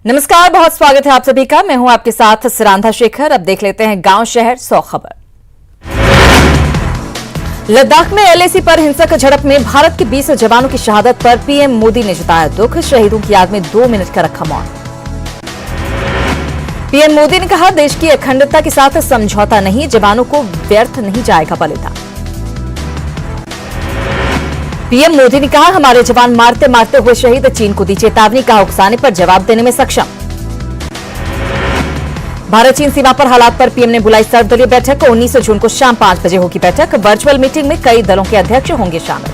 नमस्कार, बहुत स्वागत है आप सभी का। मैं हूं आपके साथ सिरांधा शेखर। अब देख लेते हैं गांव शहर 100 खबर। लद्दाख में एलएसी पर हिंसक झड़प में भारत के 20 जवानों की शहादत पर पीएम मोदी ने जताया दुख। शहीदों की याद में 2 मिनट का रखा मौन। पीएम मोदी ने कहा, देश की अखंडता के साथ समझौता नहीं, जवानों को व्यर्थ नहीं जाएगा बलिदान। पीएम मोदी ने कहा, हमारे जवान मारते मारते हुए शहीद, चीन को दी चेतावनी, कहा उकसाने पर जवाब देने में सक्षम। भारत चीन सीमा पर हालात पर पीएम ने बुलाई सर्वदलीय बैठक। 19 जून को शाम 5 बजे होगी बैठक। वर्चुअल मीटिंग में कई दलों के अध्यक्ष होंगे शामिल।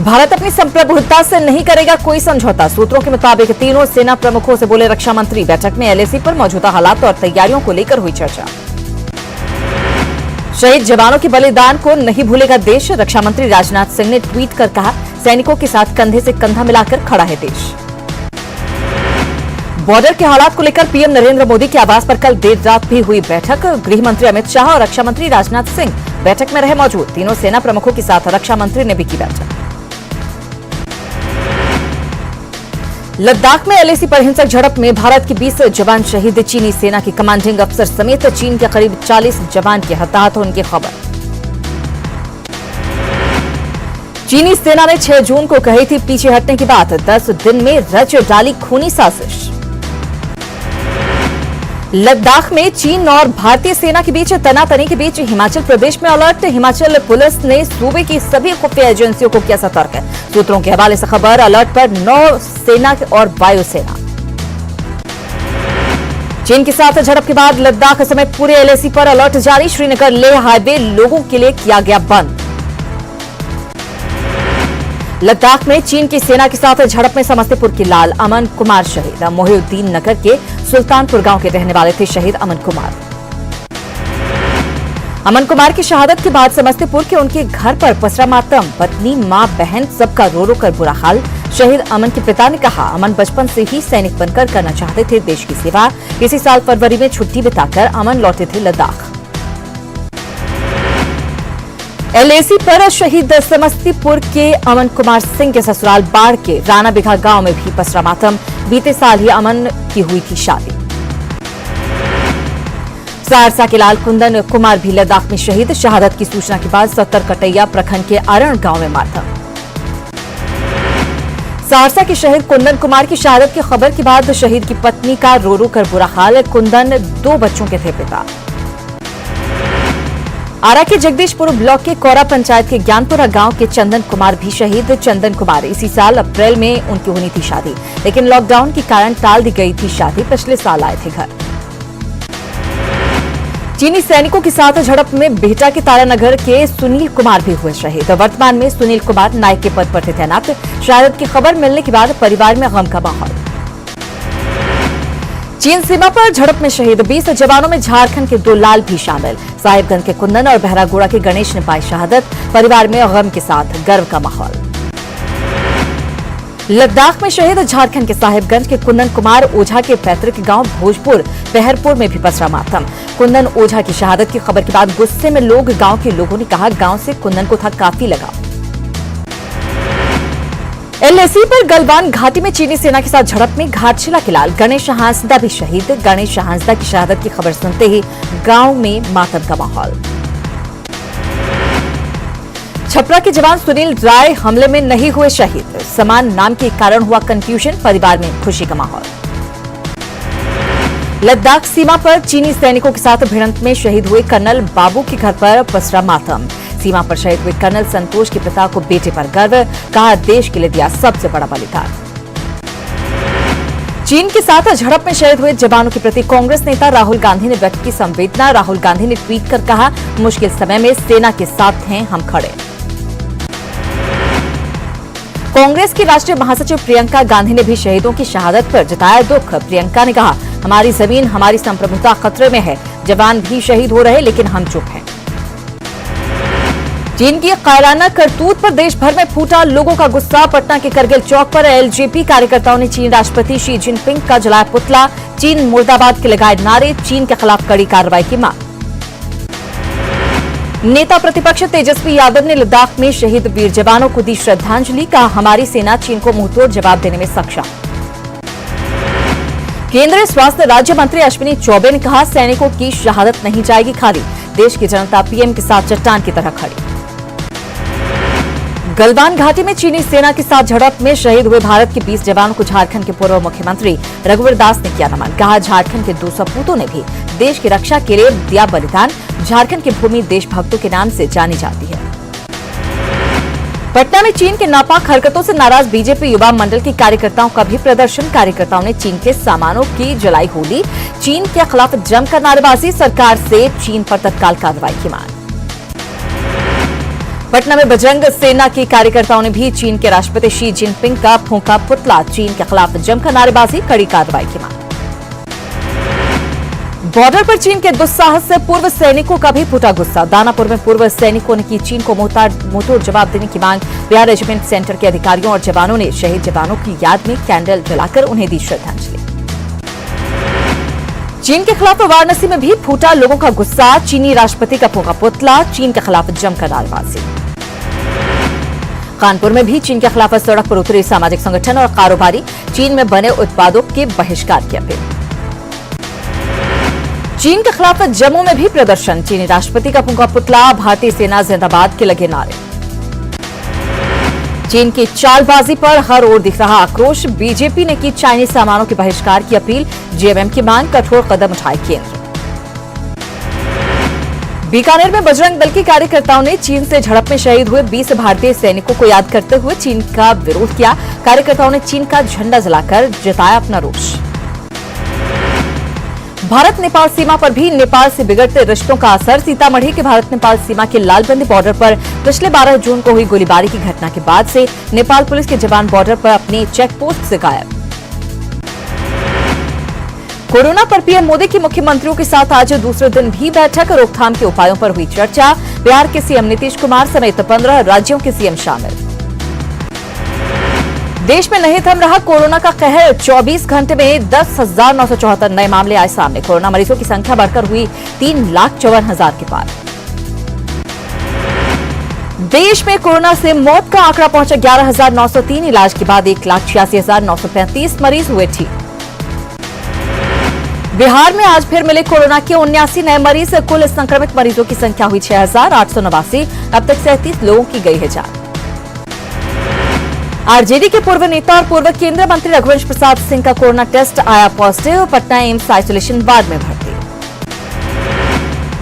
भारत अपनी संप्रभुता से नहीं करेगा कोई समझौता, सूत्रों के मुताबिक तीनों सेना प्रमुखों से बोले रक्षा मंत्री। बैठक में एलएसी पर मौजूदा हालात और तैयारियों को लेकर हुई चर्चा। शहीद जवानों के बलिदान को नहीं भूलेगा देश। रक्षा मंत्री राजनाथ सिंह ने ट्वीट कर कहा, सैनिकों के साथ कंधे से कंधा मिलाकर खड़ा है देश। बॉर्डर के हालात को लेकर पीएम नरेंद्र मोदी के आवास पर कल देर रात भी हुई बैठक। गृह मंत्री अमित शाह और रक्षा मंत्री राजनाथ सिंह बैठक में रहे मौजूद। तीनों सेना प्रमुखों के साथ रक्षा मंत्री ने भी की बैठक। लद्दाख में एलएसी पर हिंसक झड़प में भारत के 20 जवान शहीद। चीनी सेना के कमांडिंग अफसर समेत चीन के करीब 40 जवान के हताहत होने की खबर। चीनी सेना ने 6 जून को कही थी पीछे हटने की बात। 10 दिन में रच डाली खूनी साजिश। लद्दाख में चीन और भारतीय सेना के बीच तनातनी के बीच हिमाचल प्रदेश में अलर्ट। हिमाचल पुलिस ने सूबे की सभी खुफिया एजेंसियों को किया सतर्क। सूत्रों के हवाले से खबर, अलर्ट पर नौ सेना और वायुसेना। चीन के साथ झड़प के बाद लद्दाख समेत पूरे एलएसी पर अलर्ट जारी। श्रीनगर लेह हाईवे लोगों के लिए किया गया बंद। लद्दाख में चीन की सेना के साथ झड़प में समस्तीपुर के लाल अमन कुमार शहीद। मोहिउद्दीन नगर के सुल्तानपुर गांव के रहने वाले थे शहीद अमन कुमार। अमन कुमार की शहादत के बाद समस्तीपुर के उनके घर पर पसरा मातम। पत्नी, मां, बहन सबका रो रो कर बुरा हाल। शहीद अमन के पिता ने कहा, अमन बचपन से ही सैनिक बनकर करना चाहते थे देश की सेवा। इसी साल फरवरी में छुट्टी बिताकर अमन लौटे थे लद्दाख। एलएसी पर शहीद समस्तीपुर के अमन कुमार सिंह के ससुराल बाढ़ के राणा बिघा गांव में भी पसरा मातम। बीते साल ही अमन की हुई थी शादी। सहरसा के लाल कुंदन कुमार भी लद्दाख में शहीद। शहादत की सूचना के बाद 70 कटैया प्रखंड के अरण गांव में मातम। सहरसा के शहीद कुंदन कुमार की शहादत की खबर के बाद शहीद की पत्नी का रो रो कर बुरा हाल। कुंदन 2 बच्चों के थे पिता। आरा के जगदीशपुर ब्लॉक के कोरा पंचायत के ज्ञानपुरा गांव के चंदन कुमार भी शहीद। चंदन कुमार इसी साल अप्रैल में उनकी होनी थी शादी, लेकिन लॉकडाउन के कारण टाल दी गई थी शादी। पिछले साल आए थे घर। चीनी सैनिकों के साथ झड़प में बिहटा के तारानगर के सुनील कुमार भी हुए शहीद। वर्तमान में सुनील कुमार नायक के पद पर थे तैनात। शहादत की खबर मिलने के बाद परिवार में गम का माहौल। चीन सीमा पर झड़प में शहीद 20 जवानों में झारखंड के 2 लाल भी शामिल। साहिबगंज के कुंदन और बहरागोड़ा के गणेश ने पाई शहादत। परिवार में गम के साथ गर्व का माहौल। लद्दाख में शहीद झारखंड के साहिबगंज के कुंदन कुमार ओझा के पैतृक गांव भोजपुर बहरपुर में भी पसरा मातम। कुंदन ओझा की शहादत की खबर के बाद गुस्से में गांव के लोगों ने कहा, गांव से कुंदन को था काफी लगाव। एलएसी पर गलवान घाटी में चीनी सेना के साथ झड़प में घाटशिला के लाल गणेश हांसदा भी शहीद। गणेश हांसदा की शहादत की खबर सुनते ही गांव में मातम का माहौल। छपरा के जवान सुनील राय हमले में नहीं हुए शहीद। समान नाम के कारण हुआ कंफ्यूजन। परिवार में खुशी का माहौल। लद्दाख सीमा पर चीनी सैनिकों के साथ भिड़ंत में शहीद हुए कर्नल बाबू के घर पर पसरा मातम। सीमा पर शहीद हुए कर्नल संतोष के पिता को बेटे पर गर्व, कहा देश के लिए दिया सबसे बड़ा बलिदान। चीन के साथ झड़प में शहीद हुए जवानों के प्रति कांग्रेस नेता राहुल गांधी ने व्यक्त की संवेदना। राहुल गांधी ने ट्वीट कर कहा, मुश्किल समय में सेना के साथ हैं हम खड़े। कांग्रेस की राष्ट्रीय महासचिव प्रियंका गांधी ने भी शहीदों की शहादत पर जताया दुख। प्रियंका ने कहा, हमारी जमीन, हमारी संप्रभुता खतरे में है। जवान भी शहीद हो रहे, लेकिन हम चुप हैं। चीन की कायराना करतूत पर देश भर में फूटा लोगों का गुस्सा। पटना के करगिल चौक पर एलजेपी कार्यकर्ताओं ने चीन राष्ट्रपति शी जिनपिंग का जलाया पुतला। चीन मुर्दाबाद के लगाए नारे। चीन के खिलाफ कड़ी कार्रवाई की मांग। नेता प्रतिपक्ष तेजस्वी यादव ने लद्दाख में शहीद वीर जवानों को दी श्रद्धांजलि। कहा, हमारी सेना चीन को मुंहतोड़ जवाब देने में सक्षम। केंद्रीय स्वास्थ्य राज्य मंत्री अश्विनी चौबे ने कहा, सैनिकों की शहादत नहीं जाएगी खाली। देश की जनता पीएम के साथ चट्टान की तरह खड़ी। गलवान घाटी में चीनी सेना के साथ झड़प में शहीद हुए भारत के 20 जवानों को झारखंड के पूर्व मुख्यमंत्री रघुवर दास ने किया नमन। कहा, झारखंड के 2 सपूतों ने भी देश की रक्षा के लिए दिया बलिदान। झारखंड की भूमि देशभक्तों के नाम से जानी जाती है। पटना में चीन के नापाक हरकतों से नाराज बीजेपी युवा मंडल के कार्यकर्ताओं का भी प्रदर्शन। कार्यकर्ताओं ने चीन के सामानों की जलाई होली। चीन के खिलाफ जमकर नारेबाजी। सरकार से चीन पर तत्काल कार्रवाई की मांग। पटना में बजरंग सेना के कार्यकर्ताओं ने भी चीन के राष्ट्रपति शी जिनपिंग का फूंका पुतला। चीन के खिलाफ जमकर नारेबाजी, कड़ी कार्रवाई की मांग। बॉर्डर पर चीन के दुस्साहस से पूर्व सैनिकों का भी फूटा गुस्सा। दानापुर में पूर्व सैनिकों ने की चीन को मुंहतोड़ जवाब देने की मांग। बिहार रेजिमेंट सेंटर के अधिकारियों और जवानों ने शहीद जवानों की याद में कैंडल जलाकर उन्हें दी श्रद्धांजलि। चीन के खिलाफ वाराणसी में भी फूटा लोगों का गुस्सा। चीनी राष्ट्रपति का फूंका पुतला। चीन के खिलाफ जमकर नारेबाजी। कानपुर में भी चीन के खिलाफ सड़क पर उतरे सामाजिक संगठन और कारोबारी। चीन में बने उत्पादों के बहिष्कार की अपील। चीन के खिलाफ जम्मू में भी प्रदर्शन। चीनी राष्ट्रपति का फूंका पुतला। भारतीय सेना जिंदाबाद के लगे नारे। चीन की चालबाजी पर हर ओर दिख रहा आक्रोश। बीजेपी ने की चाइनीज सामानों के बहिष्कार की अपील। जेएमएम की मांग, कठोर कदम उठाए केंद्र। बीकानेर में बजरंग दल के कार्यकर्ताओं ने चीन से झड़प में शहीद हुए 20 भारतीय सैनिकों को याद करते हुए चीन का विरोध किया। कार्यकर्ताओं ने चीन का झंडा जलाकर जताया अपना रोष। भारत नेपाल सीमा पर भी नेपाल से बिगड़ते रिश्तों का असर। सीतामढ़ी के भारत नेपाल सीमा के लालबंदी बॉर्डर पर पिछले 12 जून को हुई गोलीबारी की घटना के बाद से नेपाल पुलिस के जवान बॉर्डर पर अपनी चेकपोस्ट से गायब। कोरोना पर पीएम मोदी की मुख्यमंत्रियों के साथ आज दूसरे दिन भी बैठक। रोकथाम के उपायों पर हुई चर्चा। बिहार के सीएम नीतीश कुमार समेत 15 राज्यों के सीएम शामिल। देश में नहीं थम रहा कोरोना का कहर। 24 घंटे में 10,974 नए मामले आए सामने। कोरोना मरीजों की संख्या बढ़कर हुई 3,54,000 के पार। देश में कोरोना से मौत का आंकड़ा पहुंचा 11,903। इलाज के बाद 1,86,935 मरीज हुए ठीक। बिहार में आज फिर मिले कोरोना के 79 नए मरीज। कुल संक्रमित मरीजों की संख्या हुई 6,889। अब तक 37 लोगों की गई है जान। आरजेडी के पूर्व नेता और पूर्व केंद्रीय मंत्री रघुवंश प्रसाद सिंह का कोरोना टेस्ट आया positive. Patna AIIMS isolation ward में भर्ती।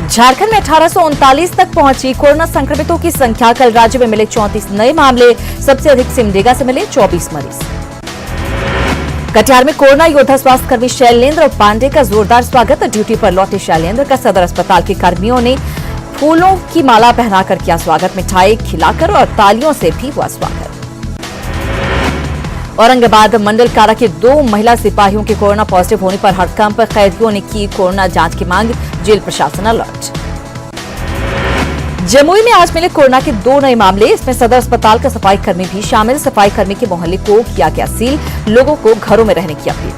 झारखंड में 1839 तक पहुंची कोरोना संक्रमितों की संख्या। कल राज्य में मिले 34 नए मामले। सबसे अधिक सिमडेगा से मिले 24 मरीज। कटिहार में कोरोना योद्धा स्वास्थ्यकर्मी शैलेंद्र पांडे का जोरदार स्वागत। ड्यूटी पर लौटे शैलेंद्र का सदर अस्पताल के कर्मियों ने फूलों की माला पहनाकर किया स्वागत। मिठाई खिलाकर और तालियों से भी हुआ स्वागत। औरंगाबाद मंडल कारा के 2 महिला सिपाहियों के कोरोना पॉजिटिव होने पर हड़कंप। कैदियों ने की कोरोना जांच की मांग। जेल प्रशासन अलर्ट। जमुई में आज मिले कोरोना के 2 नए मामले। इसमें सदर अस्पताल का सफाई कर्मी भी शामिल। सफाई कर्मी के मोहल्ले को किया गया सील। लोगों को घरों में रहने की अपील।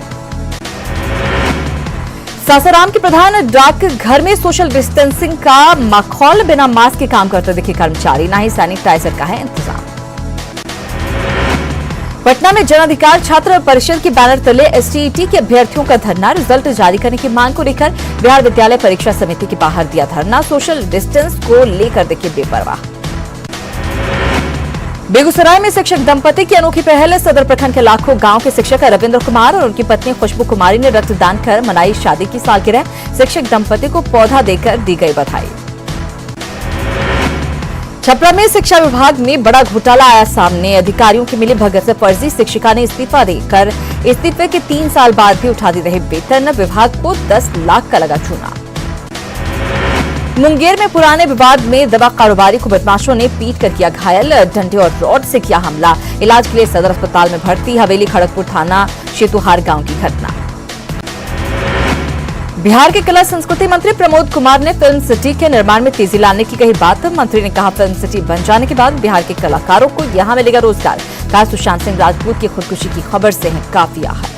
सासाराम के प्रधान डाक घर में सोशल डिस्टेंसिंग का माहौल। बिना मास्क के काम करते दिखे कर्मचारी। न ही सैनिटाइजर का है इंतजाम। पटना में जन अधिकार छात्र परिषद के बैनर तले एसटीईटी के अभ्यर्थियों का धरना। रिजल्ट जारी करने की मांग को लेकर बिहार विद्यालय परीक्षा समिति के बाहर दिया धरना। सोशल डिस्टेंस को लेकर दिखे बेपरवाह। बेगूसराय में शिक्षक दंपति की अनोखी पहल। सदर प्रखंड के लाखों गांव के शिक्षक रविंद्र कुमार और उनकी पत्नी खुशबू कुमारी ने रक्तदान कर मनाई शादी की सालगिरह। शिक्षक दंपति को पौधा देकर दी गई बधाई। छपरा में शिक्षा विभाग में बड़ा घोटाला आया सामने। अधिकारियों की मिली भगत से फर्जी शिक्षिका ने इस्तीफा देकर इस्तीफे के 3 साल बाद भी उठा दी रहे वेतन। विभाग को 10 लाख का लगा चूना। मुंगेर में पुराने विवाद में दवा कारोबारी को बदमाशों ने पीट कर किया घायल। डंडे और रॉड से किया हमला। इलाज के लिए सदर अस्पताल में भर्ती। हवेली खड़गपुर थाना शेतुहार गांव की घटना। बिहार के कला संस्कृति मंत्री प्रमोद कुमार ने फिल्म सिटी के निर्माण में तेजी लाने की कही बात। मंत्री ने कहा, फिल्म सिटी बन जाने के बाद बिहार के कलाकारों को यहां मिलेगा रोजगार। कहा, सुशांत सिंह राजपूत की खुदकुशी की खबर से है काफी आहत।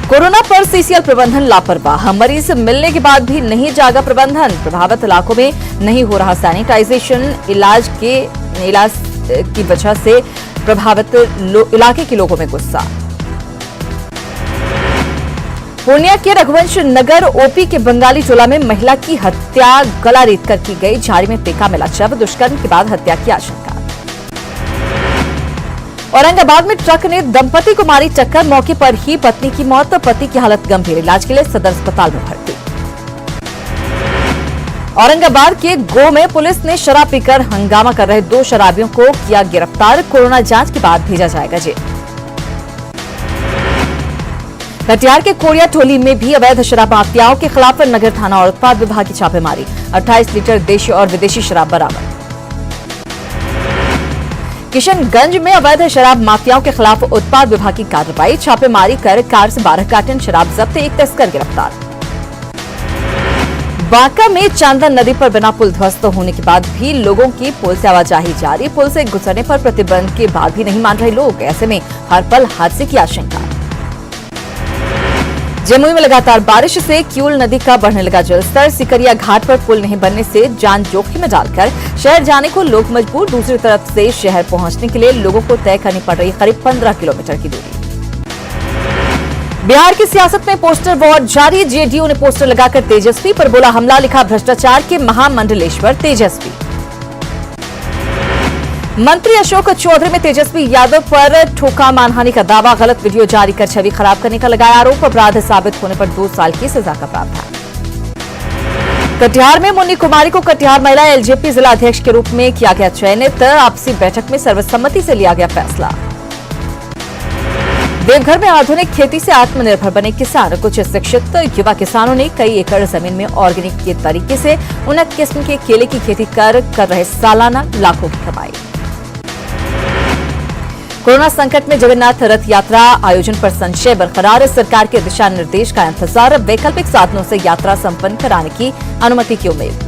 कोरोना पर सीसीएल प्रबंधन लापरवाह। मरीज मिलने के बाद भी नहीं जागा प्रबंधन। प्रभावित इलाकों में नहीं हो रहा सैनिटाइजेशन। इलाज की वजह से प्रभावित इलाके के लोगों में गुस्सा। पूर्णिया के रघुवंश नगर ओपी के बंगाली टोला में महिला की हत्या गला रेत कर की गई। झाड़ी में फेंका मिला शव, दुष्कर्म के बाद हत्या की आशंका। औरंगाबाद में ट्रक ने दंपति को मारी टक्कर, मौके पर ही पत्नी की मौत, पति की हालत गंभीर, इलाज के लिए सदर अस्पताल में भर्ती। औरंगाबाद के गो में पुलिस ने शराब पीकर हंगामा कर रहे 2 शराबियों को किया गिरफ्तार, कोरोना जांच के बाद भेजा जाएगा जेल। कटिहार के कोरिया टोली में भी अवैध शराब माफियाओं के खिलाफ नगर थाना और उत्पाद विभाग की छापेमारी, 28 लीटर देशी और विदेशी शराब बरामद। किशनगंज में अवैध शराब माफियाओं के खिलाफ उत्पाद विभाग की कार्रवाई, छापेमारी कर कार से 12 कार्टन शराब जब्त, 1 तस्कर गिरफ्तार। बांका में चांदन नदी पर बना पुल ध्वस्त होने के बाद भी लोगों की पुल से आवाजाही जारी, पुल से गुजरने पर प्रतिबंध के बाद भी नहीं मान रहे लोग, ऐसे में हर पल हादसे की आशंका। जमुई में लगातार बारिश से क्यूल नदी का बढ़ने लगा जलस्तर, सिकरिया घाट पर पुल नहीं बनने से जान जोखिम में डालकर शहर जाने को लोग मजबूर, दूसरी तरफ से शहर पहुंचने के लिए लोगों को तय करनी पड़ रही करीब 15 किलोमीटर की दूरी। बिहार की सियासत में पोस्टर वॉर जारी, जेडीयू ने पोस्टर लगाकर तेजस्वी पर बोला हमला, लिखा भ्रष्टाचार के महामंडलेश्वर तेजस्वी। मंत्री अशोक चौधरी में तेजस्वी यादव पर ठोका मानहानि का दावा, गलत वीडियो जारी कर छवि खराब करने का लगाया आरोप, अपराध साबित होने पर 2 साल की सजा का प्रावधान। कटिहार में मुन्नी कुमारी को कटिहार महिला एलजेपी जिला अध्यक्ष के रूप में किया गया चयनित, आपसी बैठक में सर्वसम्मति से लिया गया फैसला। देवघर में आधुनिक खेती से आत्मनिर्भर बने किसान, कुछ शिक्षित युवा किसानों ने कई एकड़ जमीन में ऑर्गेनिक के तरीके से उन्नत किस्म के केले की खेती कर रहे सालाना लाखों की कमाई। कोरोना संकट में जगन्नाथ रथ यात्रा आयोजन पर संशय बरकरार, सरकार के दिशा निर्देश का इंतजार, वैकल्पिक साधनों से यात्रा संपन्न कराने की अनुमति की उम्मीद।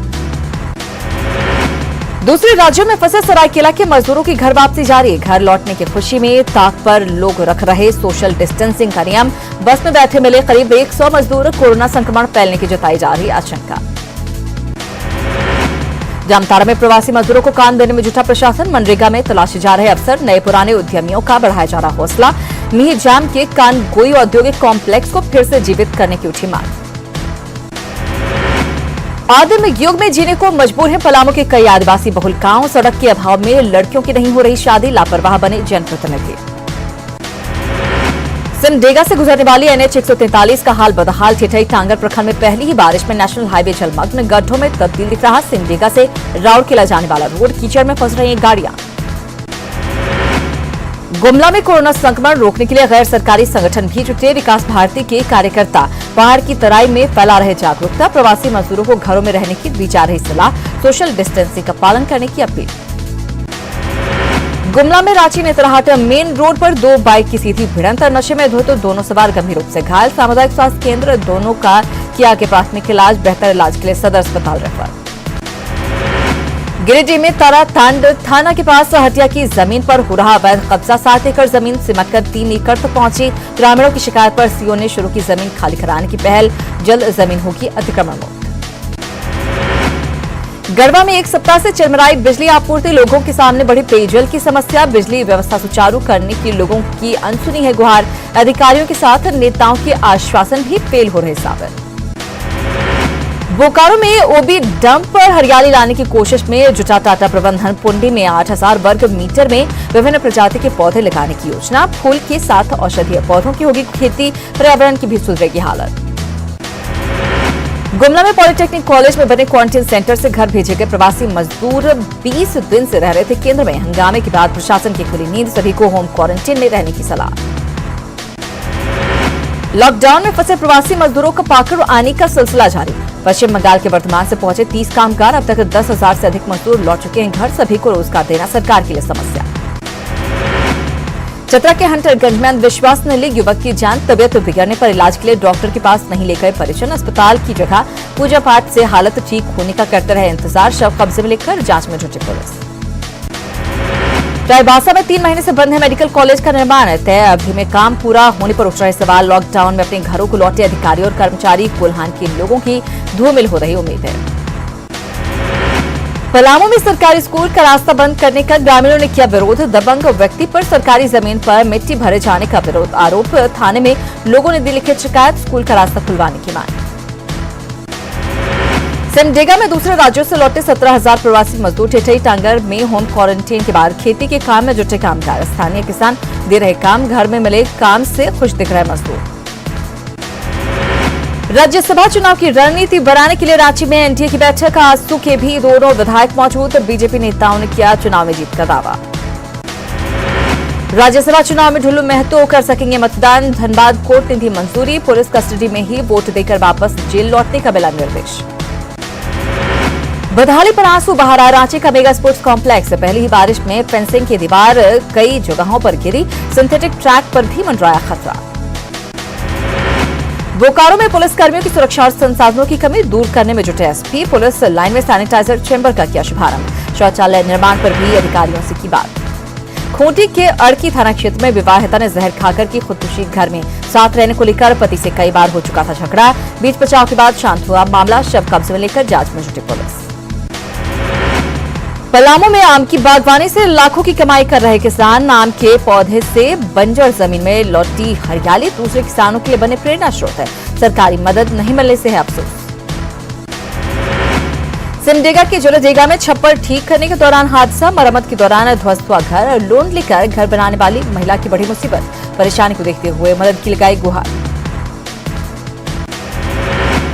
दूसरे राज्यों में फंसे सरायकेला के मजदूरों की घर वापसी जारी, घर लौटने की खुशी में ताक पर लोग रख रहे सोशल डिस्टेंसिंग का नियम, बस में बैठे मिले करीब 100 मजदूर, कोरोना संक्रमण फैलने की जताई जा रही आशंका। जामताड़ा में प्रवासी मजदूरों को काम देने में जुटा प्रशासन, मनरेगा में तलाशे जा रहे अफसर, नए पुराने उद्यमियों का बढ़ाया जा रहा हौसला। मिहिजाम के कानगोई औद्योगिक कॉम्प्लेक्स को फिर से जीवित करने की उठी मांग। आदिम युग में जीने को मजबूर हैं पलामू के कई आदिवासी बहुल गांव, सड़क के अभाव में लड़कियों की नहीं हो रही शादी, लापरवाह बने जनप्रतिनिधि। सिमडेगा से गुजरने वाली एनएच 143 का हाल बदहाल, ठिठई टांगर प्रखंड में पहली ही बारिश में नेशनल हाईवे जलमग्न, गड्ढों में तब्दील दिख रहा सिमडेगा से राउरकेला जाने वाला रोड, कीचड़ में फंस रही गाड़ियां। गुमला में कोरोना संक्रमण रोकने के लिए गैर सरकारी संगठन भी जुटे, विकास भारती के कार्यकर्ता पहाड़ की तराई में फैला रहे जागरूकता, प्रवासी मजदूरों को घरों में रहने की दी जा रही सलाह, सोशल डिस्टेंसिंग का पालन करने की अपील। गुमला में रांची नेतरहाट मेन रोड पर 2 बाइक की सीधी भिड़ंत, नशे में धुत दोनों सवार गंभीर रूप से घायल, सामुदायिक स्वास्थ्य केंद्र दोनों का किया आगे प्राथमिक इलाज, बेहतर इलाज के लिए सदर अस्पताल रेफर। गिरिडीह में तारातांड थाना के पास हटिया की जमीन पर हो रहा अवैध कब्जा, 7 एकड़ जमीन सिमटकर 3 एकड़ तक पहुंची, ग्रामीणों की शिकायत पर सीओ ने शुरू की जमीन खाली कराने की पहल, जल्द जमीन होगी अतिक्रमण मुक्त। गढ़वा में 1 सप्ताह से चरमराई बिजली आपूर्ति, लोगों के सामने बढ़ी पेयजल की समस्या, बिजली व्यवस्था सुचारू करने की लोगों की अनसुनी है गुहार, अधिकारियों के साथ नेताओं के आश्वासन भी फेल हो रहे साबित। बोकारो में ओबी डंप पर हरियाली लाने की कोशिश में जुटा टाटा प्रबंधन, पुंडी में 8000 वर्ग मीटर में विभिन्न प्रजाति के पौधे लगाने की योजना, फूल के साथ औषधीय पौधों की होगी खेती, पर्यावरण की भी सुधरेगी हालत। गुमला में पॉलिटेक्निक कॉलेज में बने क्वारंटीन सेंटर से घर भेजे गए प्रवासी मजदूर 20 दिन से रह रहे थे केंद्र में, हंगामे के बाद प्रशासन की खुली नींद, सभी को होम क्वारंटीन में रहने की सलाह। लॉकडाउन में फंसे प्रवासी मजदूरों का पाकर आने का सिलसिला जारी, पश्चिम बंगाल के वर्धमान से पहुंचे 30 कामगार, अब तक 10,000 से अधिक मजदूर लौट चुके हैं घर, सभी को रोजगार देना सरकार के लिए समस्या। चतरा के हंटरगंज में अंधविश्वास ने ली युवक की जान, तबियत बिगड़ने पर इलाज के लिए डॉक्टर के पास नहीं ले गए परिजन, अस्पताल की जगह पूजा पाठ से हालत ठीक होने का करते रहे इंतजार, शव कब्जे में लेकर जांच में जुटी पुलिस। चाईबासा में 3 महीने से बंद है मेडिकल कॉलेज का निर्माण, तय अवधि में काम पूरा होने पर उठ रहे सवाल, लॉकडाउन में अपने घरों को लौटे अधिकारी और कर्मचारी, कोल्हान के लोगों की धूमिल हो रही उम्मीद है। पलामू में सरकारी स्कूल का रास्ता बंद करने का ग्रामीणों ने किया विरोध। दबंग व्यक्ति पर सरकारी जमीन पर मिट्टी भरे जाने का विरोध आरोप। थाने में लोगों ने दी लिखित शिकायत, स्कूल का रास्ता खुलवाने की मांग। सिमडेगा में दूसरे राज्यों से लौटे 17,000 प्रवासी मजदूर। टिटई टांगर में होम क्वारंटीन के बाद खेती के काम में जुटे कामगार। स्थानीय किसान दे रहे काम, घर में मिले काम से खुश दिख रहे मजदूर। राज्यसभा चुनाव की रणनीति बनाने के लिए रांची में एनडीए की बैठक। आजसू के भी दोनों विधायक मौजूद। बीजेपी नेताओं ने किया चुनाव में जीत का दावा। राज्यसभा चुनाव में ढुल्लू महतो कर सकेंगे मतदान। धनबाद कोर्ट ने दी मंजूरी। पुलिस कस्टडी में ही वोट देकर वापस जेल लौटने का मिला निर्देश। बदहाली पर आंसू बहा रहा रांची का मेगा स्पोर्ट्स कॉम्प्लेक्स। पहली ही बारिश में फेंसिंग की दीवार कई जगहों पर गिरी। सिंथेटिक ट्रैक पर भी मंडराया खतरा। बोकारो में पुलिस कर्मियों की सुरक्षा और संसाधनों की कमी दूर करने में जुटे एसपी। पुलिस लाइन में सैनिटाइजर चेंबर का किया शुभारंभ। शौचालय निर्माण पर भी अधिकारियों से की बात। खूंटी के अड़की थाना क्षेत्र में विवाहिता ने जहर खाकर की खुदकुशी। घर में साथ रहने को लेकर पति से कई बार हो चुका था झगड़ा। बीच बचाव के बाद शांत हुआ मामला। शव कब्जे में लेकर जांच में जुटी पुलिस। पलामू में आम की बागवानी से लाखों की कमाई कर रहे किसान। आम के पौधे से बंजर जमीन में लौटी हरियाली दूसरे किसानों के लिए बने प्रेरणा स्रोत है। सरकारी मदद नहीं मिलने से है अफसोस। सिमडेगा के जलोडेगा में छप्पर ठीक करने के दौरान हादसा। मरम्मत के दौरान ध्वस्त हुआ घर। लोन लेकर घर बनाने वाली महिला की बड़ी मुसीबत। परेशानी को देखते हुए मदद की लगाई गुहार।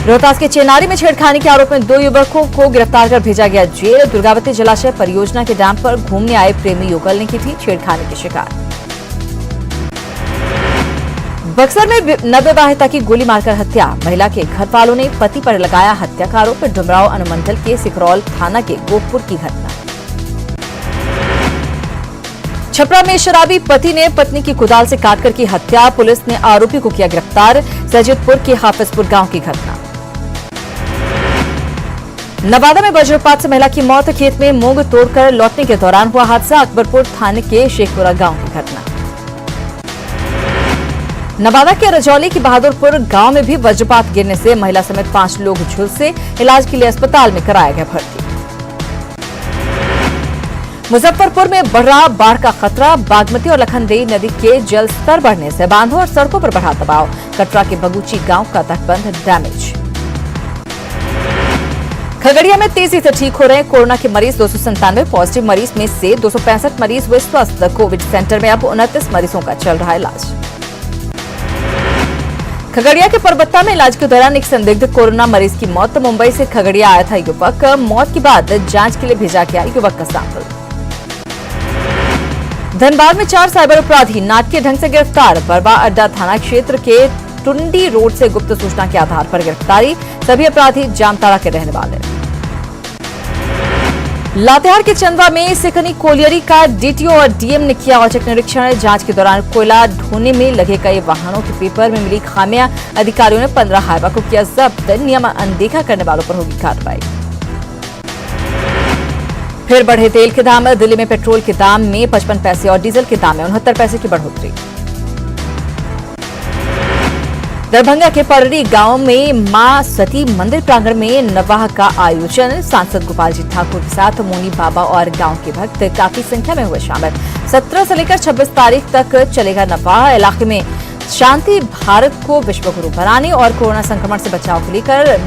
रोहतास के चेनारी में छेड़खानी के आरोप में 2 युवकों को गिरफ्तार कर भेजा गया जेल। दुर्गावती जलाशय परियोजना के डैम पर घूमने आए प्रेमी युगल ने की थी छेड़खानी की शिकार। बक्सर में नवविवाहिता की गोली मारकर हत्या। महिला के घर वालों ने पति पर लगाया हत्या का आरोप। डुमराव अनुमंडल के सिकरौल थाना के गोपुर की घटना। छपरा में शराबी पति ने पत्नी की कुदाल से काटकर की हत्या। पुलिस ने आरोपी को किया गिरफ्तार। सैयदपुर के हाफिजपुर गांव की घटना। नवादा में वज्रपात से महिला की मौत। खेत में मूंग तोड़कर लौटने के दौरान हुआ हादसा। अकबरपुर थाने के शेखपुरा गांव की घटना। नवादा के रजौली की बहादुरपुर गांव में भी वज्रपात गिरने से महिला समेत 5 लोग झुलसे। इलाज के लिए अस्पताल में कराया गया भर्ती। मुजफ्फरपुर में बढ़ रहा बाढ़ का खतरा। बागमती और लखनदेई नदी के जल स्तर बढ़ने से बांधों और सड़कों पर बढ़ा दबाव। कटरा के बगुची गांव का तटबंध डैमेज। खगड़िया में तेजी से ठीक हो रहे हैं कोरोना के मरीज। 297 पॉजिटिव मरीज में से 265 मरीज हुए स्वस्थ। कोविड सेंटर में अब 29 मरीजों का चल रहा है इलाज। खगड़िया के परबत्ता में इलाज के दौरान एक संदिग्ध कोरोना मरीज की मौत। मुंबई से खगड़िया आया था युवक। मौत के बाद जांच के लिए भेजा गया युवक का सैंपल। धनबाद में 4 साइबर अपराधी नाटकीय ढंग से गिरफ्तार। बरवा अड्डा थाना क्षेत्र के टुंडी रोड से गुप्त सूचना के आधार पर गिरफ्तारी। सभी अपराधी जामताड़ा के रहने वाले। लातेहार के चंदवा में सिकनी कोलियरी का डीटीओ और डीएम ने किया औचक निरीक्षण। जांच के दौरान कोयला ढोने में लगे कई वाहनों के पेपर में मिली खामियां। अधिकारियों ने 15 हाइवा को किया जब्त। नियम अनदेखा करने वालों पर होगी कार्रवाई। फिर बढ़े तेल के दाम। दिल्ली में पेट्रोल के दाम में 55 पैसे और डीजल के दाम में 69 पैसे की बढ़ोतरी। दरभंगा के परड़ी गांव में मां सती मंदिर प्रांगण में नवाह का आयोजन। सांसद गोपाल जी ठाकुर के साथ मोनी बाबा और गांव के भक्त काफी संख्या में हुए शामिल। 17 से लेकर 26 तारीख तक चलेगा नवाह। इलाके में शांति भारत को विश्व गुरु बनाने और कोरोना संक्रमण से बचाव को लेकर